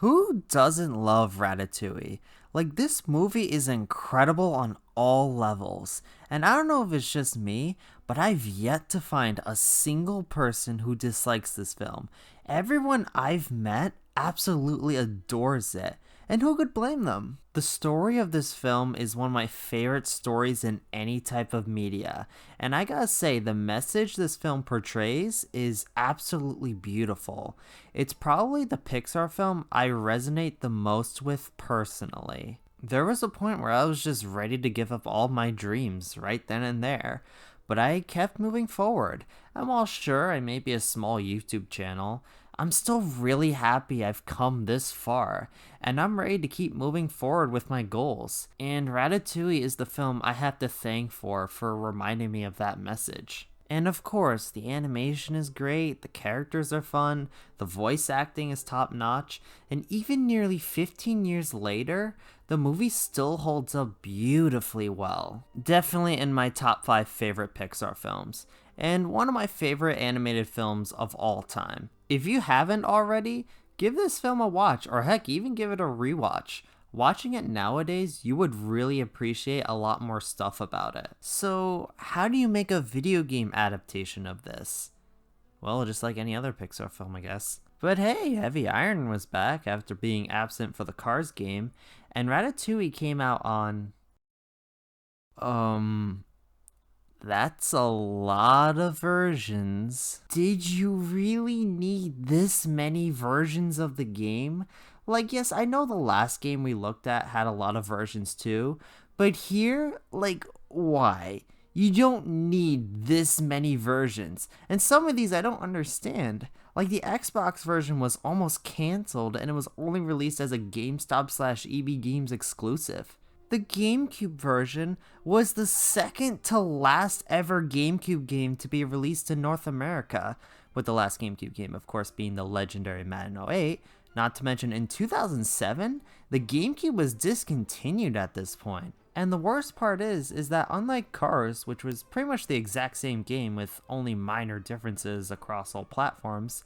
Who doesn't love Ratatouille? Like, this movie is incredible on all levels. And I don't know if it's just me, but I've yet to find a single person who dislikes this film. Everyone I've met absolutely adores it. And who could blame them? The story of this film is one of my favorite stories in any type of media. And I gotta say, the message this film portrays is absolutely beautiful. It's probably the Pixar film I resonate the most with personally. There was a point where I was just ready to give up all my dreams right then and there, but I kept moving forward. I'm all sure I may be a small YouTube channel. I'm still really happy I've come this far, and I'm ready to keep moving forward with my goals. And Ratatouille is the film I have to thank for reminding me of that message. And of course, the animation is great, the characters are fun, the voice acting is top notch, and even nearly 15 years later, the movie still holds up beautifully well. Definitely in my top 5 favorite Pixar films, and one of my favorite animated films of all time. If you haven't already, give this film a watch, or heck, even give it a rewatch. Watching it nowadays, you would really appreciate a lot more stuff about it. So, how do you make a video game adaptation of this? Well, just like any other Pixar film, I guess. But hey, Heavy Iron was back after being absent for the Cars game, and Ratatouille came out on... That's a lot of versions. Did you really need this many versions of the game? Like, yes, I know the last game we looked at had a lot of versions too, but here, like, why? You don't need this many versions. And some of these I don't understand. Like, the Xbox version was almost cancelled and it was only released as a GameStop slash EB Games exclusive. The GameCube version was the second to last ever GameCube game to be released in North America, with the last GameCube game, of course, being the legendary Madden 08. Not to mention, in 2007, the GameCube was discontinued at this point. And the worst part is that unlike Cars, which was pretty much the exact same game with only minor differences across all platforms,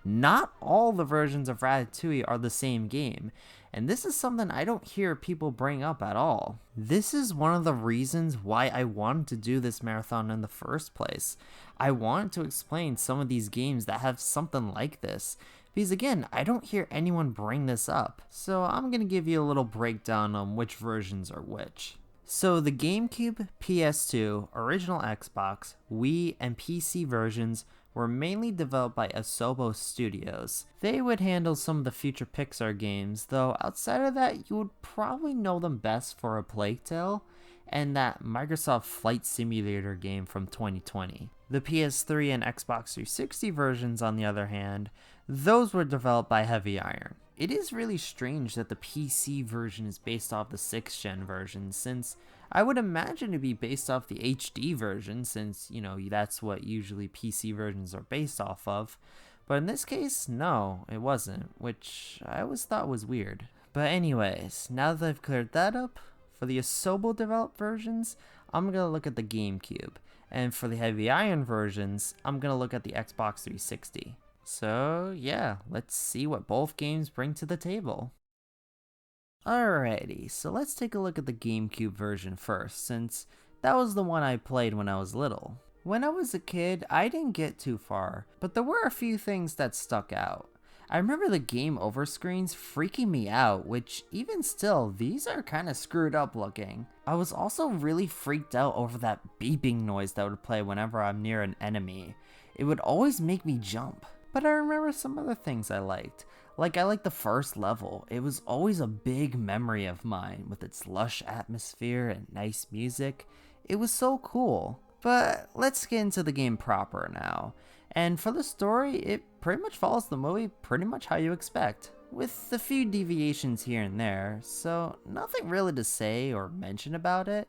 not all the versions of Ratatouille are the same game, and this is something I don't hear people bring up at all. This is one of the reasons why I wanted to do this marathon in the first place. I wanted to explain some of these games that have something like this, because again, I don't hear anyone bring this up, so I'm gonna give you a little breakdown on which versions are which. So the GameCube, PS2, original Xbox, Wii, and PC versions were mainly developed by Asobo Studios. They would handle some of the future Pixar games, though outside of that, you would probably know them best for A Plague Tale and that Microsoft Flight Simulator game from 2020. The PS3 and Xbox 360 versions, on the other hand, those were developed by Heavy Iron. It is really strange that the PC version is based off the 6th gen version, since I would imagine to be based off the HD version, since, you know, that's what usually PC versions are based off of. But in this case, no, it wasn't, which I always thought was weird. But anyways, now that I've cleared that up, for the Asobo developed versions, I'm gonna look at the GameCube. And for the Heavy Iron versions, I'm gonna look at the Xbox 360. So yeah, let's see what both games bring to the table. Alrighty, so let's take a look at the GameCube version first, since that was the one I played when I was little. When I was a kid, I didn't get too far, but there were a few things that stuck out. I remember the game over screens freaking me out, which even still, these are kinda screwed up looking. I was also really freaked out over that beeping noise that would play whenever I'm near an enemy. It would always make me jump. But I remember some other things I liked. Like, I liked the first level. It was always a big memory of mine, with its lush atmosphere and nice music. It was so cool. But let's get into the game proper now. And for the story, it pretty much follows the movie pretty much how you expect, with a few deviations here and there, so nothing really to say or mention about it.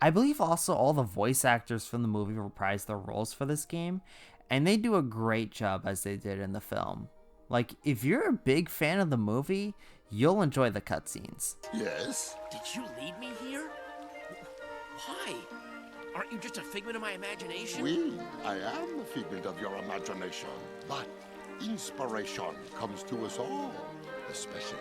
I believe also all the voice actors from the movie reprised their roles for this game, and they do a great job as they did in the film. Like, if you're a big fan of the movie, you'll enjoy the cutscenes. Yes? Did you lead me here? Why? Aren't you just a figment of my imagination? Oui, I am a figment of your imagination. But inspiration comes to us all. especially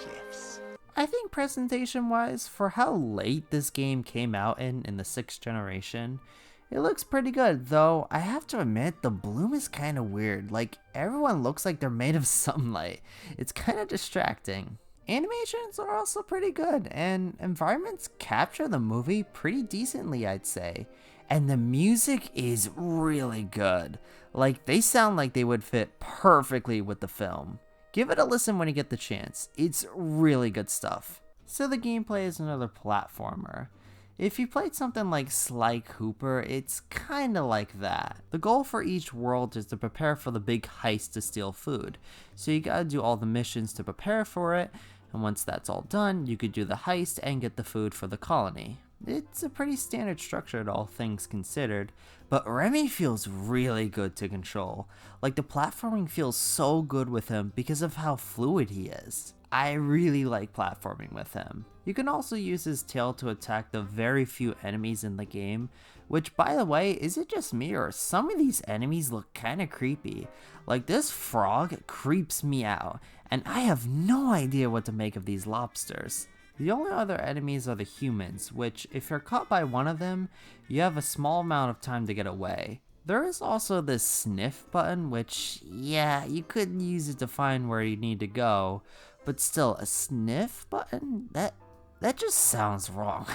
chefs. I think presentation wise, for how late this game came out in the 6th generation, it looks pretty good, though I have to admit the bloom is kind of weird. Like, everyone looks like they're made of sunlight. It's kind of distracting. Animations are also pretty good, and environments capture the movie pretty decently, I'd say. And the music is really good. Like, they sound like they would fit perfectly with the film. Give it a listen when you get the chance. It's really good stuff. So the gameplay is another platformer. If you played something like Sly Cooper, it's kinda like that. The goal for each world is to prepare for the big heist to steal food. So you gotta do all the missions to prepare for it, and once that's all done, you could do the heist and get the food for the colony. It's a pretty standard structure, all things considered, but Remy feels really good to control. Like, the platforming feels so good with him because of how fluid he is. I really like platforming with him. You can also use his tail to attack the very few enemies in the game, which, by the way, is it just me or some of these enemies look kinda creepy? Like, this frog creeps me out, and I have no idea what to make of these lobsters. The only other enemies are the humans, which, if you're caught by one of them, you have a small amount of time to get away. There is also this sniff button, which, yeah, you could use it to find where you need to go, but still, a sniff button? That just sounds wrong.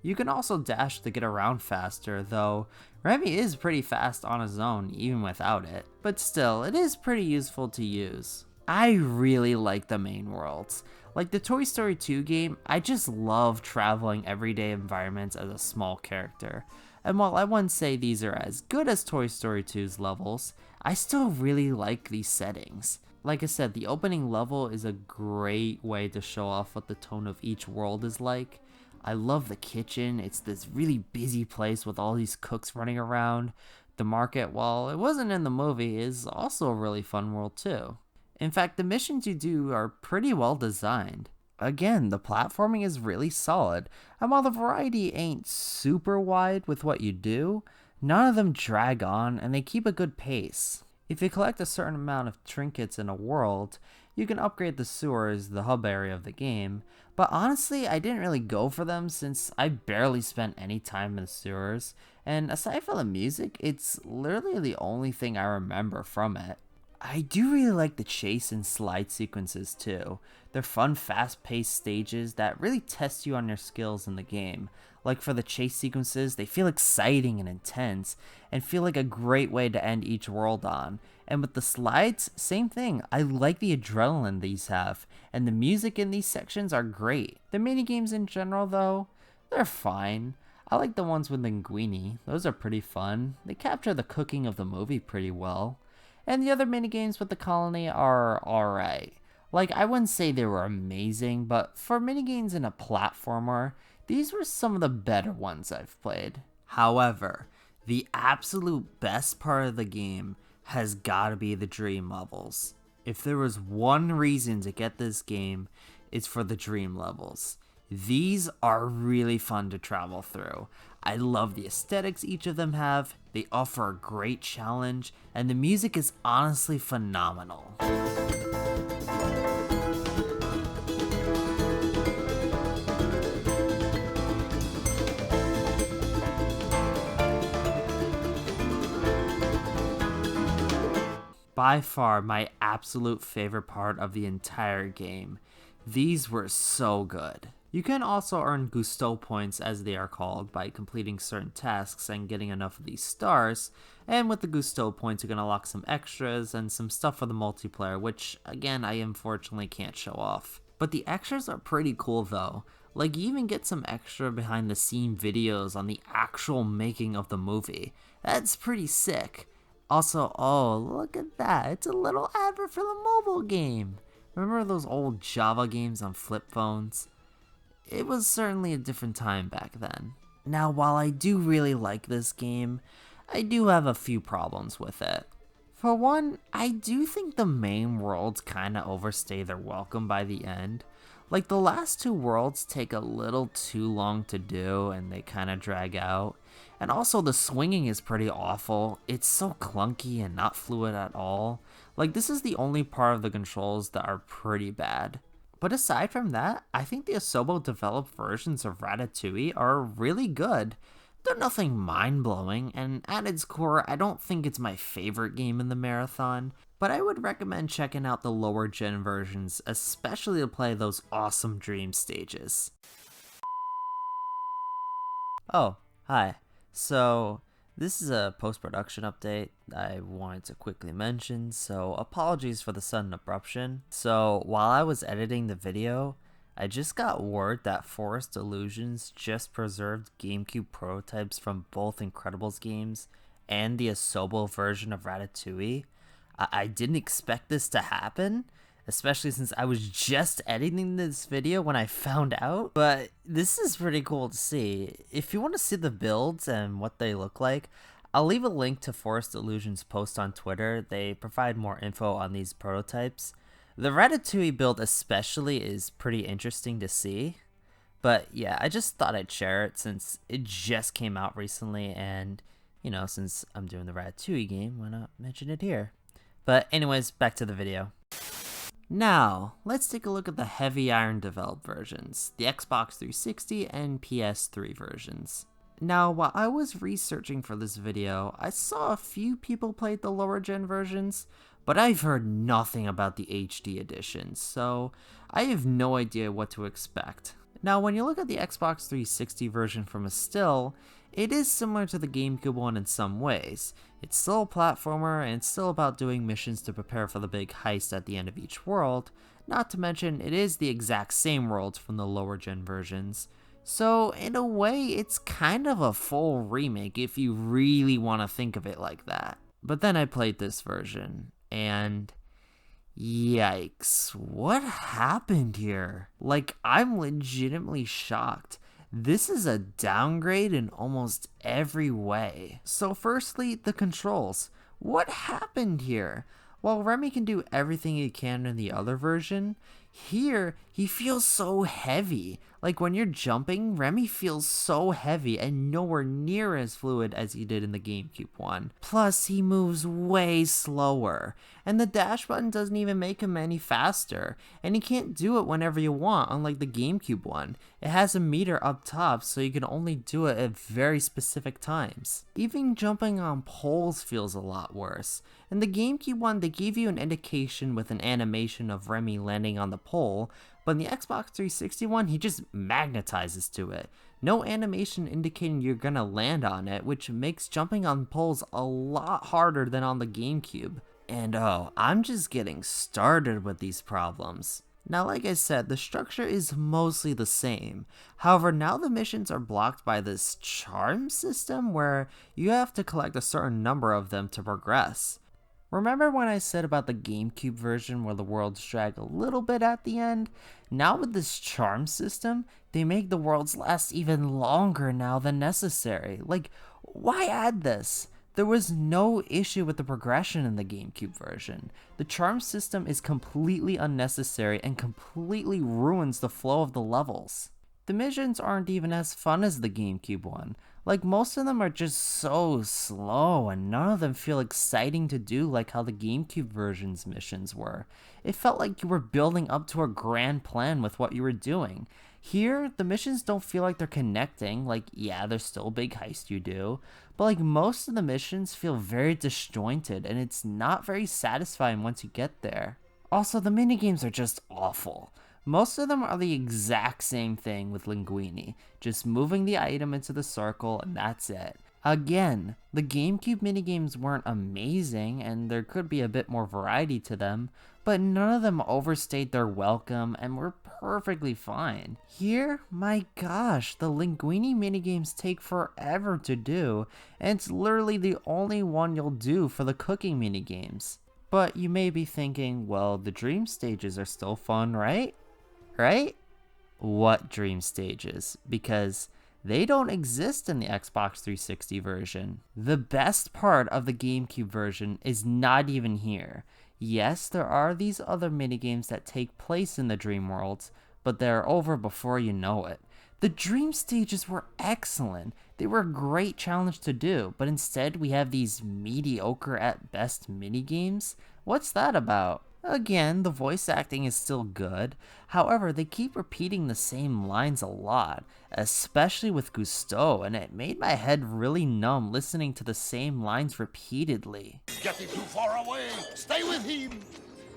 You can also dash to get around faster, though Remy is pretty fast on his own, even without it. But still, it is pretty useful to use. I really like the main worlds. Like the Toy Story 2 game, I just love traveling everyday environments as a small character. And while I wouldn't say these are as good as Toy Story 2's levels, I still really like these settings. Like I said, the opening level is a great way to show off what the tone of each world is like. I love the kitchen. It's this really busy place with all these cooks running around. The market, while it wasn't in the movie, is also a really fun world too. In fact, the missions you do are pretty well designed. Again, the platforming is really solid, and while the variety ain't super wide with what you do, none of them drag on and they keep a good pace. If you collect a certain amount of trinkets in a world, you can upgrade the sewers, the hub area of the game, but honestly, I didn't really go for them since I barely spent any time in the sewers, and aside from the music, it's literally the only thing I remember from it. I do really like the chase and slide sequences too. They're fun, fast-paced stages that really test you on your skills in the game. Like for the chase sequences, they feel exciting and intense, and feel like a great way to end each world on. And with the slides, same thing. I like the adrenaline these have, and the music in these sections are great. The minigames in general though, they're fine. I like the ones with Linguini, those are pretty fun. They capture the cooking of the movie pretty well. And the other minigames with the colony are alright. Like, I wouldn't say they were amazing, but for minigames in a platformer, these were some of the better ones I've played. However, the absolute best part of the game has gotta be the dream levels. If there was one reason to get this game, it's for the dream levels. These are really fun to travel through. I love the aesthetics each of them have, they offer a great challenge, and the music is honestly phenomenal. By far my absolute favorite part of the entire game. These were so good. You can also earn Gusto points, as they are called, by completing certain tasks and getting enough of these stars, and with the Gusto points you can unlock some extras and some stuff for the multiplayer, which again I unfortunately can't show off. But the extras are pretty cool though. Like, you even get some extra behind the scene videos on the actual making of the movie. That's pretty sick. Also, oh, look at that, it's a little advert for the mobile game. Remember those old Java games on flip phones? It was certainly a different time back then. Now, while I do really like this game, I do have a few problems with it. For one, I do think the main worlds kinda overstay their welcome by the end. Like, the last two worlds take a little too long to do and they kinda drag out. And also the swinging is pretty awful. It's so clunky and not fluid at all. Like, this is the only part of the controls that are pretty bad. But aside from that, I think the Asobo developed versions of Ratatouille are really good. They're nothing mind-blowing, and at its core, I don't think it's my favorite game in the marathon, but I would recommend checking out the lower gen versions, especially to play those awesome dream stages. Oh, hi. So, this is a post-production update I wanted to quickly mention, so apologies for the sudden abruption. So, while I was editing the video, I just got word that Forest Illusions just preserved GameCube prototypes from both Incredibles games and the Asobo version of Ratatouille. I didn't expect this to happen, especially since I was just editing this video when I found out, but this is pretty cool to see. If you want to see the builds and what they look like, I'll leave a link to Forest Illusions' post on Twitter. They provide more info on these prototypes. The Ratatouille build especially is pretty interesting to see, but yeah, I just thought I'd share it since it just came out recently, and you know, since I'm doing the Ratatouille game, why not mention it here? But anyways, back to the video. Now, let's take a look at the Heavy Iron developed versions, the Xbox 360 and PS3 versions. Now, while I was researching for this video, I saw a few people played the lower gen versions, but I've heard nothing about the HD editions, so I have no idea what to expect. Now, when you look at the Xbox 360 version from a still, it is similar to the GameCube one in some ways. It's still a platformer, and it's still about doing missions to prepare for the big heist at the end of each world, not to mention it is the exact same worlds from the lower gen versions. So in a way, it's kind of a full remake if you really want to think of it like that. But then I played this version, and yikes, what happened here? Like, I'm legitimately shocked. This is a downgrade in almost every way. So firstly, the controls. What happened here? While Remy can do everything he can in the other version, here he feels so heavy. Like when you're jumping, Remy feels so heavy and nowhere near as fluid as he did in the GameCube one. Plus, he moves way slower, and the dash button doesn't even make him any faster, and you can't do it whenever you want, unlike the GameCube one. It has a meter up top, so you can only do it at very specific times. Even jumping on poles feels a lot worse. In the GameCube one, they gave you an indication with an animation of Remy landing on the pole, but in the Xbox 360 one, he just magnetizes to it. No animation indicating you're gonna land on it, which makes jumping on poles a lot harder than on the GameCube. And oh, I'm just getting started with these problems. Now, like I said, the structure is mostly the same. However, now the missions are blocked by this charm system where you have to collect a certain number of them to progress. Remember when I said about the GameCube version where the worlds drag a little bit at the end? Now with this charm system, they make the worlds last even longer now than necessary. Like, why add this? There was no issue with the progression in the GameCube version. The charm system is completely unnecessary and completely ruins the flow of the levels. The missions aren't even as fun as the GameCube one. Like, most of them are just so slow and none of them feel exciting to do like how the GameCube version's missions were. It felt like you were building up to a grand plan with what you were doing. Here, the missions don't feel like they're connecting. Like, yeah, there's still a big heist you do, but like most of the missions feel very disjointed and it's not very satisfying once you get there. Also, the minigames are just awful. Most of them are the exact same thing with Linguini, just moving the item into the circle and that's it. Again, the GameCube minigames weren't amazing and there could be a bit more variety to them, but none of them overstayed their welcome and were perfectly fine. Here, my gosh, the Linguini minigames take forever to do, and it's literally the only one you'll do for the cooking minigames. But you may be thinking, well, the dream stages are still fun, right? Right? What dream stages? Because they don't exist in the Xbox 360 version. The best part of the GameCube version is not even here. Yes, there are these other minigames that take place in the dream worlds, but they're over before you know it. The dream stages were excellent. They were a great challenge to do, but instead we have these mediocre at best minigames. What's that about? Again, the voice acting is still good. However, they keep repeating the same lines a lot, especially with Gusteau, and it made my head really numb listening to the same lines repeatedly. He's getting too far away. Stay with him.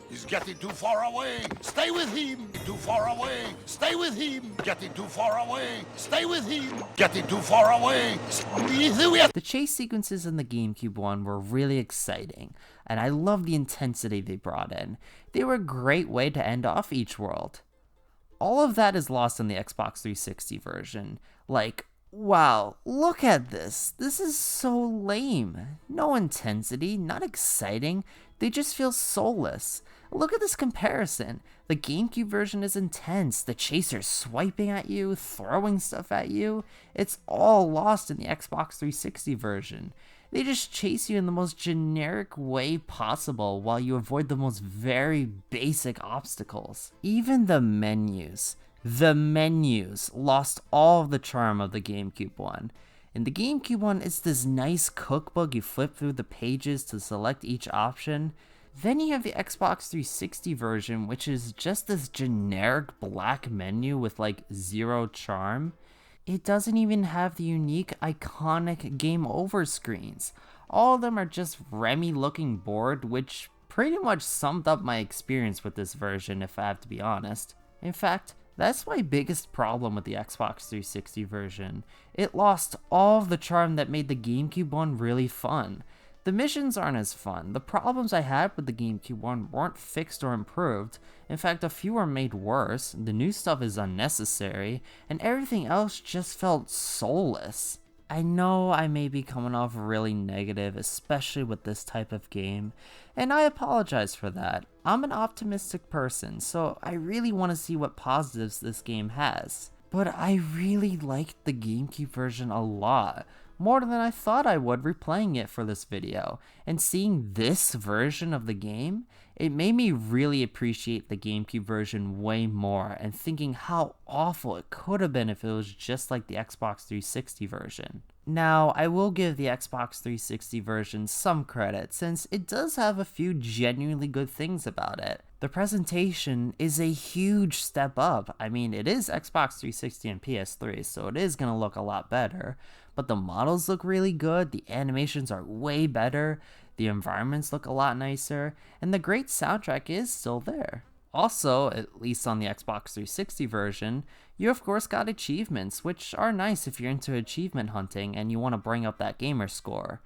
He's getting too far away. Stay with him. Too far away. Stay with him. Getting too far away. Stay with him. Getting too far away. The chase sequences in the GameCube one were really exciting, and I love the intensity they brought in. They were a great way to end off each world. All of that is lost in the Xbox 360 version. Like, wow, look at this. This is so lame. No intensity, not exciting. They just feel soulless. Look at this comparison. The GameCube version is intense. The chaser's swiping at you, throwing stuff at you. It's all lost in the Xbox 360 version. They just chase you in the most generic way possible while you avoid the most very basic obstacles. Even the menus lost all of the charm of the GameCube one. In the GameCube one, it's this nice cookbook. You flip through the pages to select each option. Then you have the Xbox 360 version, which is just this generic black menu with like zero charm. It doesn't even have the unique, iconic game over screens. All of them are just Remy looking bored, which pretty much summed up my experience with this version, if I have to be honest. In fact, that's my biggest problem with the Xbox 360 version. It lost all of the charm that made the GameCube one really fun. The missions aren't as fun. The problems I had with the GameCube one weren't fixed or improved. In fact, a few were made worse, the new stuff is unnecessary, and everything else just felt soulless. I know I may be coming off really negative, especially with this type of game, and I apologize for that. I'm an optimistic person, so I really want to see what positives this game has. But I really liked the GameCube version a lot. More than I thought I would replaying it for this video, and seeing this version of the game, it made me really appreciate the GameCube version way more, and thinking how awful it could have been if it was just like the Xbox 360 version. Now, I will give the Xbox 360 version some credit, since it does have a few genuinely good things about it. The presentation is a huge step up. I mean, it is Xbox 360 and PS3, so it is going to look a lot better. But the models look really good, the animations are way better, the environments look a lot nicer, and the great soundtrack is still there. Also, at least on the Xbox 360 version, you of course got achievements, which are nice if you're into achievement hunting and you want to bring up that gamer score,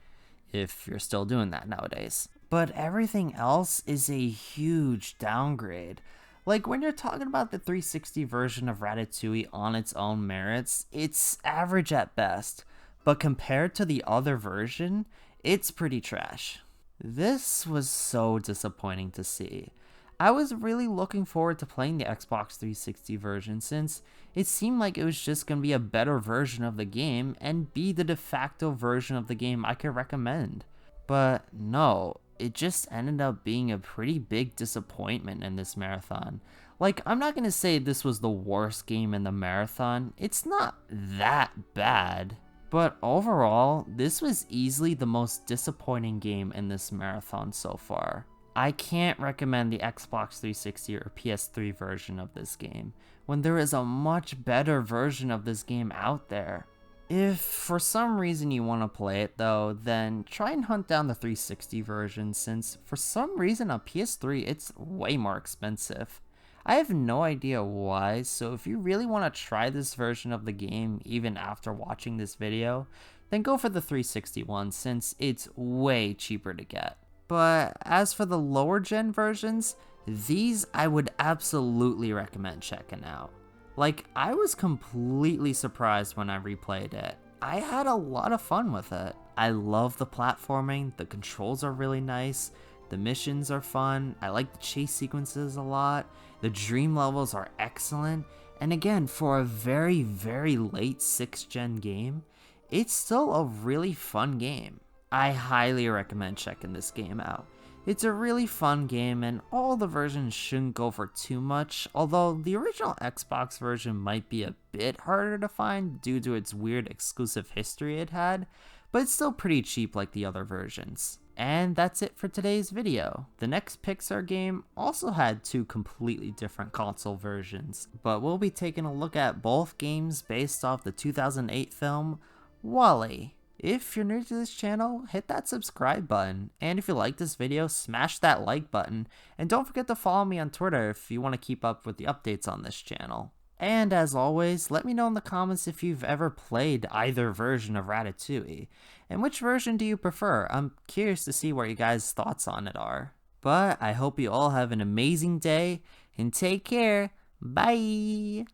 if you're still doing that nowadays. But everything else is a huge downgrade. Like, when you're talking about the 360 version of Ratatouille on its own merits, it's average at best. But compared to the other version, it's pretty trash. This was so disappointing to see. I was really looking forward to playing the Xbox 360 version, since it seemed like it was just going to be a better version of the game and be the de facto version of the game I could recommend. But no, it just ended up being a pretty big disappointment in this marathon. Like, I'm not going to say this was the worst game in the marathon, it's not that bad. But overall, this was easily the most disappointing game in this marathon so far. I can't recommend the Xbox 360 or PS3 version of this game, when there is a much better version of this game out there. If for some reason you want to play it though, then try and hunt down the 360 version, since for some reason on PS3 it's way more expensive. I have no idea why, so if you really want to try this version of the game even after watching this video, then go for the 360 one, since it's way cheaper to get. But as for the lower gen versions, these I would absolutely recommend checking out. Like, I was completely surprised when I replayed it. I had a lot of fun with it. I love the platforming, the controls are really nice, the missions are fun, I like the chase sequences a lot, the dream levels are excellent, and again, for a very, very late 6th gen game, it's still a really fun game. I highly recommend checking this game out. It's a really fun game, and all the versions shouldn't go for too much, although the original Xbox version might be a bit harder to find due to its weird exclusive history it had, but it's still pretty cheap like the other versions. And that's it for today's video. The next Pixar game also had two completely different console versions, but we'll be taking a look at both games based off the 2008 film WALL-E. If you're new to this channel, hit that subscribe button, and if you like this video, smash that like button, and don't forget to follow me on Twitter if you want to keep up with the updates on this channel. And as always, let me know in the comments if you've ever played either version of Ratatouille, and which version do you prefer? I'm curious to see what you guys' thoughts on it are. But I hope you all have an amazing day, and take care. Bye!